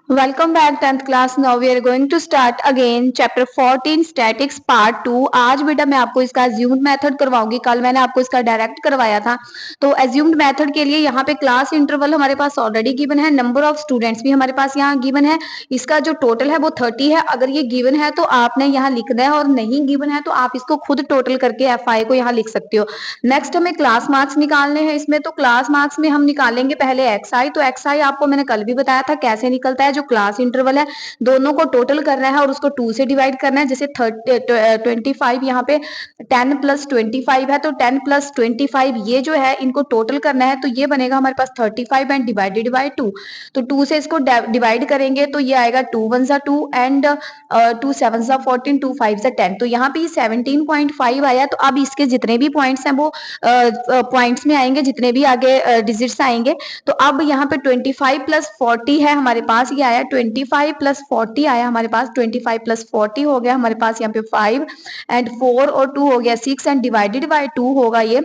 Welcome back 10th class. Now we are going to start again chapter 14 statics part 2. आज बेटा मैं आपको इसका assumed method करवाऊंगी. कल मैंने आपको इसका डायरेक्ट करवाया था. तो assumed method के लिए यहाँ पे क्लास इंटरवल हमारे पास ऑलरेडी गिवन है. नंबर ऑफ स्टूडेंट्स भी हमारे पास यहाँ गिवन है. इसका जो टोटल है वो 30 है. अगर ये गिवन है तो आपने यहाँ लिखना है और नहीं गिवन है तो आप इसको खुद टोटल करके FI को यहाँ लिख सकते हो. नेक्स्ट हमें क्लास मार्क्स निकालने हैं इसमें. तो क्लास मार्क्स में हम निकालेंगे पहले XI. तो XI आपको मैंने कल भी बताया था कैसे निकलता है. जो क्लास इंटरवल है दोनों को टोटल करना है और उसको 2 से डिवाइड करना है. जैसे 25 यहाँ पे 10 प्लस 25 है तो 10 प्लस 25 ये जो है इनको टोटल करना है. तो ये बनेगा हमारे पास 35 एंड डिवाइडेड बाय 2. तो 2 से इसको डिवाइड करेंगे तो ये आएगा 2 1 2 एंड 2 7 14 2 5 10. तो यहाँ पे ये 17.5 आया. तो अब इसके जितने भी पॉइंट्स हैं वो पॉइंट्स में आएंगे, जितने भी आगे डिजिट्स आएंगे. तो अब यहाँ पे 25 प्लस 40 है हमारे पास. ये आया 25 प्लस 40 आया हमारे पास. 25 प्लस 40 हो गया हमारे पास यहाँ पे 5 एंड 4 और 2 हो गया 6 एंड डिवाइडेड बाय 2 होगा ये.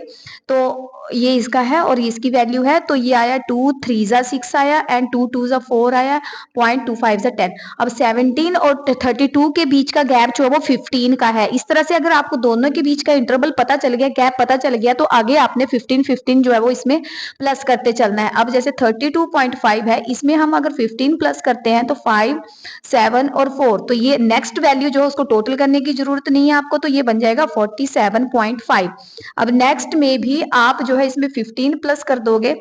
तो ये इसका है और ये इसकी वैल्यू है. तो ये आया 2 3 जा 6 आया एंड 2 2 जा 4 आया. 0.25 जा 10. अब 17 और 32 के बीच का गैप जो है वो 15 का है. इस तरह से अगर आपको दोनों के बीच का इंटरवल पता चल गया, गैप पता चल गया, तो आगे आपने 15 15 जो है वो इसमें प्लस करते चलना है. अब जैसे 32.5 है, इसमें हम अगर 15 प्लस करते हैं तो 5 7 और 4. तो ये नेक्स्ट वैल्यू जो है उसको टोटल करने की जरूरत नहीं है आपको. तो ये बन जाएगा 47.5. अब नेक्स्ट में भी आप जो है इसमें 15 प्लस कर दोगे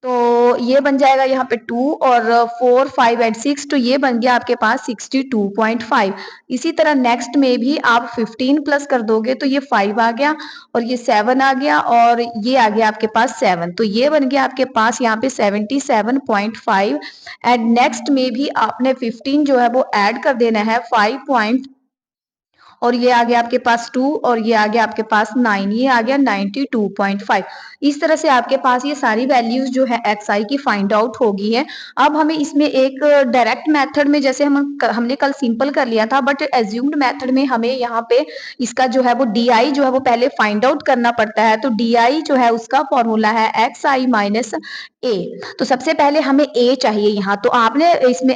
तो ये बन जाएगा यहाँ पे 2 और 4 5 एंड 6. तो ये बन गया आपके पास 62.5. इसी तरह नेक्स्ट में भी आप 15 प्लस कर दोगे तो ये 5 आ गया और ये 7 आ गया और ये आ गया आपके पास 7. तो ये बन गया आपके पास यहाँ पे 77.5. एंड नेक्स्ट में भी आपने 15 जो है वो ऐड कर देना है 5 और ये आ गया आपके पास 2 और ये आ गया आपके पास 9. ये आ गया 92.5. इस तरह से आपके पास ये सारी वैल्यूज जो है XI की फाइंड आउट होगी है. अब हमें इसमें एक डायरेक्ट मेथड में जैसे हमने कल सिंपल कर लिया था, बट एज्यूम्ड मेथड में हमें यहाँ पे इसका जो है वो DI जो है वो पहले फाइंड आउट करना पड़ता है. तो DI जो है उसका फॉर्मूला है XI माइनस A. तो सबसे पहले हमें A चाहिए यहाँ. तो आपने इसमें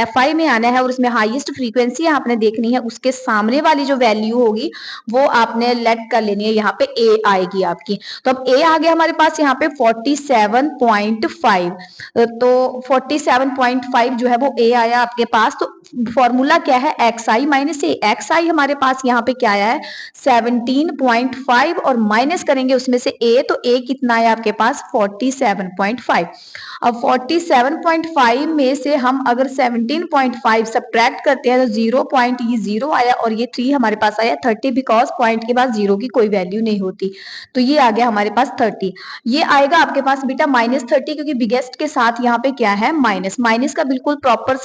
FI में आना है और इसमें हाईएस्ट फ्रीक्वेंसी आपने देखनी है. उसके सामने वाली जो वैल्यू होगी वो आपने लेट कर लेनी है. यहाँ पे A आएगी आपकी. तो अब A आ गया हमारे पास यहाँ पे 47.5. तो 47.5 जो है वो A आया आपके पास. तो फॉर्मूला क्या है XI माइनस A. XI हमारे पास यहाँ पे क्या आया है 17.5 और माइनस करेंगे उसमें से A. तो A कितना आया आपके पास 47.5. अब 47.5 में से हम अगर 17.5 सब्ट्रैक्ट करते हैं तो 0.0 आया और ये 3 हमारे पास आया 30 बिकॉज पॉइंट के बाद 0 की कोई वैल्यू नहीं होती. तो ये आ गया हमारे पास 30. ये आएगा आपके पास बेटा -30 क्योंकि बिगेस्ट के साथ यहाँ पे क्या है माइनस. माइनस का बिल्कुल प्रॉपर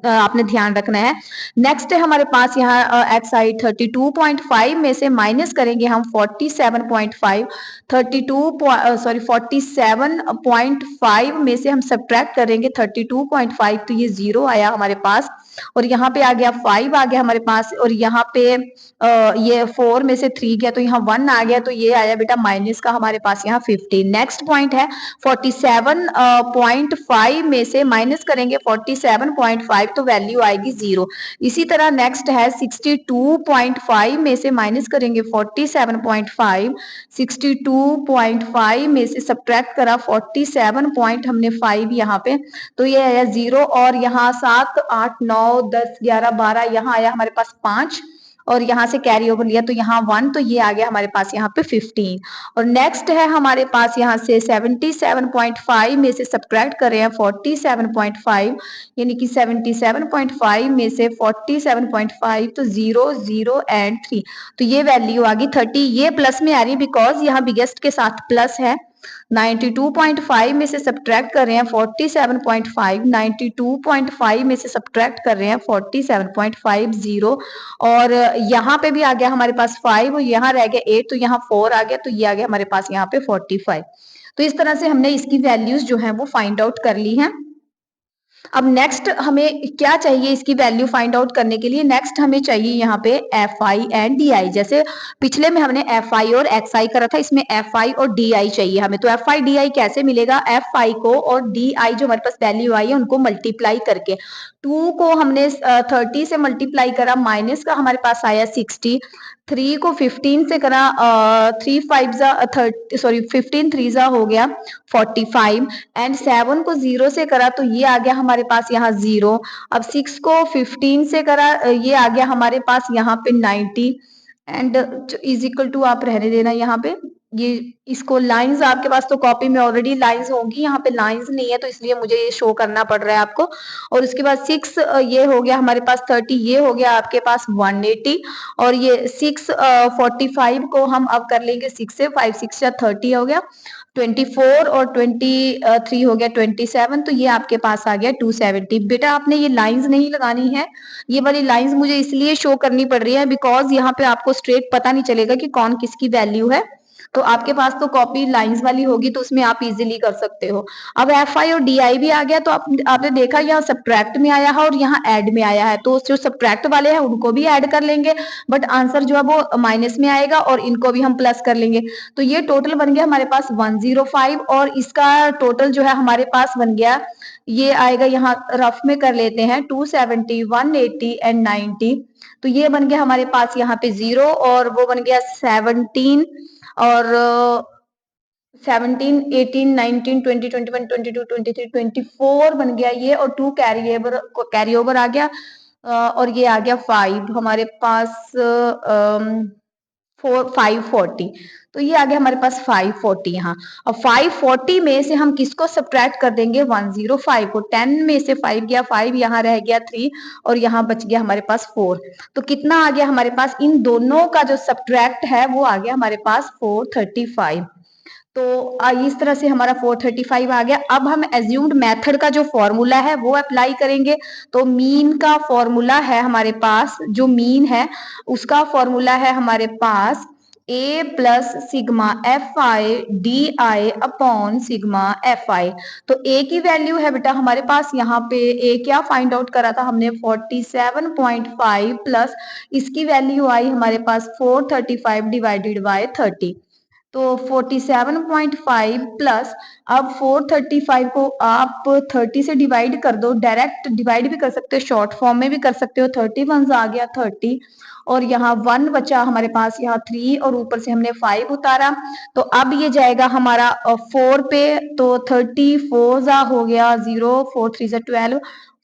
आपने ध्यान रखना है. नेक्स्ट है हमारे पास यहाँ XI 32.5 में से माइनस करेंगे हम 47.5. 47.5 में से हम सब्ट्रैक्ट करेंगे 32.5 तो ये 0 आया हमारे पास और यहाँ पे आ गया 5 आ गया हमारे पास और यहाँ पे ये 4 में से 3 गया तो यहाँ 1 आ गया. तो ये आया बेटा माइनस का हमारे पास यहाँ 50. नेक्स्ट पॉइंट है 47.5 में से माइनस करेंगे 47.5 तो वैल्यू आएगी 0. इसी तरह नेक्स्ट है 62.5 में से माइनस करेंगे 47.5. 62.5 में से सब्ट्रैक्ट करा 47 पॉइंट हमने 5 यहाँ पे. तो ये आया 0 और यहाँ 7 8 9 10 11 12 यहाँ आया हमारे पास 5 और यहाँ से कैरी ओवर लिया तो यहाँ 1. तो ये आ गया हमारे पास यहाँ पे 15. और नेक्स्ट है हमारे पास यहाँ से 77.5 में से सब्ट्रैक्ट कर रहे हैं 47.5 यानी कि 77.5 में से 47.5 तो 0 0 एंड 3. तो ये वैल्यू आ गई 30. ये प्लस में आ रही है बिकॉज यहाँ बिगेस्ट के साथ प्लस है. 92.5 में से सब्ट्रैक्ट कर रहे हैं 47.5. 92.5 में से सब्ट्रैक्ट कर रहे हैं 47.50 और यहाँ पे भी आ गया हमारे पास 5 और यहाँ रह गया 8 तो यहाँ 4 आ गया. तो ये आ गया हमारे पास यहाँ पे 45. तो इस तरह से हमने इसकी वैल्यूज जो है वो फाइंड आउट कर ली हैं. अब नेक्स्ट हमें क्या चाहिए इसकी वैल्यू फाइंड आउट करने के लिए. नेक्स्ट हमें चाहिए यहाँ पे FI एंड DI. जैसे पिछले में हमने FI और XI करा था, इसमें FI और DI चाहिए हमें. तो FI DI कैसे मिलेगा? FI को और DI जो हमारे पास वैल्यू आई है उनको मल्टीप्लाई करके. 2 को हमने 30 से मल्टीप्लाई करा, माइनस का हमारे पास आया 60। 3 को 15 से करा, 3 5 जा 30, सॉरी 15 3 जा हो गया 45। एंड 7 को 0 से करा तो ये आ गया हमारे पास यहाँ 0। अब 6 को 15 से करा, ये आ गया हमारे पास यहाँ पे 90। एंड इज इक्वल टू आप रहने देना यहाँ पे, ये इसको लाइंस आपके पास तो कॉपी में ऑलरेडी लाइंस होंगी, यहाँ पे लाइंस नहीं है तो इसलिए मुझे ये शो करना पड़ रहा है आपको। और उसके बाद 6 ये हो गया हमारे पास 30, ये हो गया आपके पास 180। और ये 6 45 को हम अब कर लेंगे 6 से, 5 6 या 30 हो गया 24 और 23 हो गया 27। तो ये आपके पास आ गया 270। बेटा आपने ये लाइंस नहीं लगानी है, ये वाली लाइंस मुझे इसलिए शो करनी पड़ रही है बिकॉज यहाँ पे आपको स्ट्रेट पता नहीं चलेगा कि कौन किसकी वैल्यू है। तो आपके पास तो कॉपी लाइंस वाली होगी तो उसमें आप इजीली कर सकते हो। अब एफ आई और डी आई भी आ गया तो आपने देखा यहाँ सब्ट्रैक्ट में आया है और यहाँ ऐड में आया है, तो जो सब्ट्रैक्ट वाले हैं उनको भी ऐड कर लेंगे, बट आंसर जो है वो माइनस में आएगा और इनको भी हम प्लस कर लेंगे। तो ये टोटल बन गया हमारे पास 105 और इसका टोटल जो है हमारे पास बन गया, ये आएगा यहाँ रफ में कर लेते हैं 270 180 एंड 90। तो ये बन गया हमारे पास यहाँ पे 0 और वो बन गया 17 और 17 18 19 20 21 22 23 24 बन गया ये, और 2 कैरी ओवर आ गया, और ये आ गया 5 हमारे पास 540। तो ये आ गया हमारे पास 540 यहाँ। अब 540 में से हम किसको सब्ट्रैक्ट कर देंगे, 105 को। 10 में से 5 गया 5, यहाँ रह गया 3 और यहाँ बच गया हमारे पास 4। तो कितना आ गया हमारे पास, इन दोनों का जो सब्ट्रैक्ट है वो आ गया हमारे पास 435। तो इस तरह से हमारा 435 आ गया। अब हम एज्यूम्ड मेथड का जो फॉर्मूला है वो अप्लाई करेंगे। तो मीन का फॉर्मूला है हमारे पास, जो मीन है उसका फॉर्मूला है हमारे पास a plus sigma F I D I upon sigma F I. तो a की वैल्यू है बेटा हमारे पास यहाँ पे, a क्या फाइंड आउट करा था हमने 47.5 प्लस इसकी वैल्यू आई हमारे पास 435 डिवाइडेड बाय 30। तो 47.5 प्लस, अब 435 को आप 30 से डिवाइड कर दो, डायरेक्ट डिवाइड भी कर सकते हो, शॉर्ट फॉर्म में भी कर सकते हो। 31 आ गया 30 और यहाँ 1 बचा हमारे पास, यहाँ 3 और ऊपर से हमने 5 उतारा। तो अब ये जाएगा हमारा 4 पे, तो 34 हो गया 0, 4 3 12,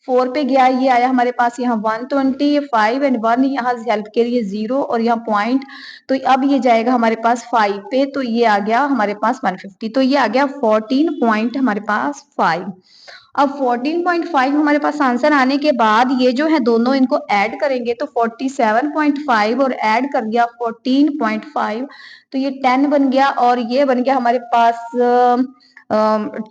4 पे गया, ये आया हमारे पास यहाँ 125 एंड 1 यहाँ हेल्प के लिए 0 और यहाँ पॉइंट। तो अब ये जाएगा हमारे पास 5 पे, तो ये आ गया हमारे पास 150। तो ये आ गया 14 पॉइंट हमारे पास 5। अब 14.5 हमारे पास आंसर आने के बाद ये जो है दोनों इनको ऐड करेंगे तो 47.5 और ऐड कर दिया 14.5, तो ये 10 बन गया और ये बन गया हमारे पास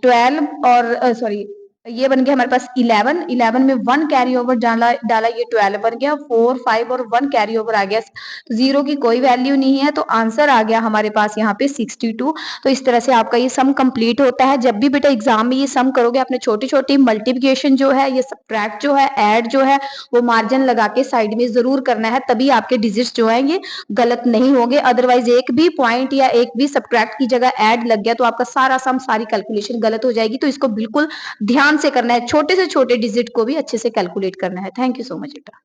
12 और सॉरी ये बन गया हमारे पास 11। 11 में 1 कैरी ओवर डाला ये 12 बन गया, 4 5 और 1 कैरी ओवर आ गया, तो 0 की कोई वैल्यू नहीं है, तो आंसर आ गया हमारे पास यहाँ पे 62। तो इस तरह से आपका ये सम कंप्लीट होता है। जब भी बेटा एग्जाम में ये सम करोगे अपने छोटी छोटी मल्टीप्लिकेशन जो है, ये सब्ट्रैक्ट जो है, ऐड जो है, वो मार्जिन लगा के साइड में जरूर करना है, तभी आपके डिजिट्स जो है ये गलत नहीं होंगे। अदरवाइज एक भी पॉइंट या एक भी सब्ट्रैक्ट की जगह ऐड लग गया तो आपका सारा सम सारी कैलकुलेशन गलत हो जाएगी। तो इसको बिल्कुल ध्यान से करना है, छोटे से छोटे डिजिट को भी अच्छे से कैलकुलेट करना है। थैंक यू सो मच बेटा।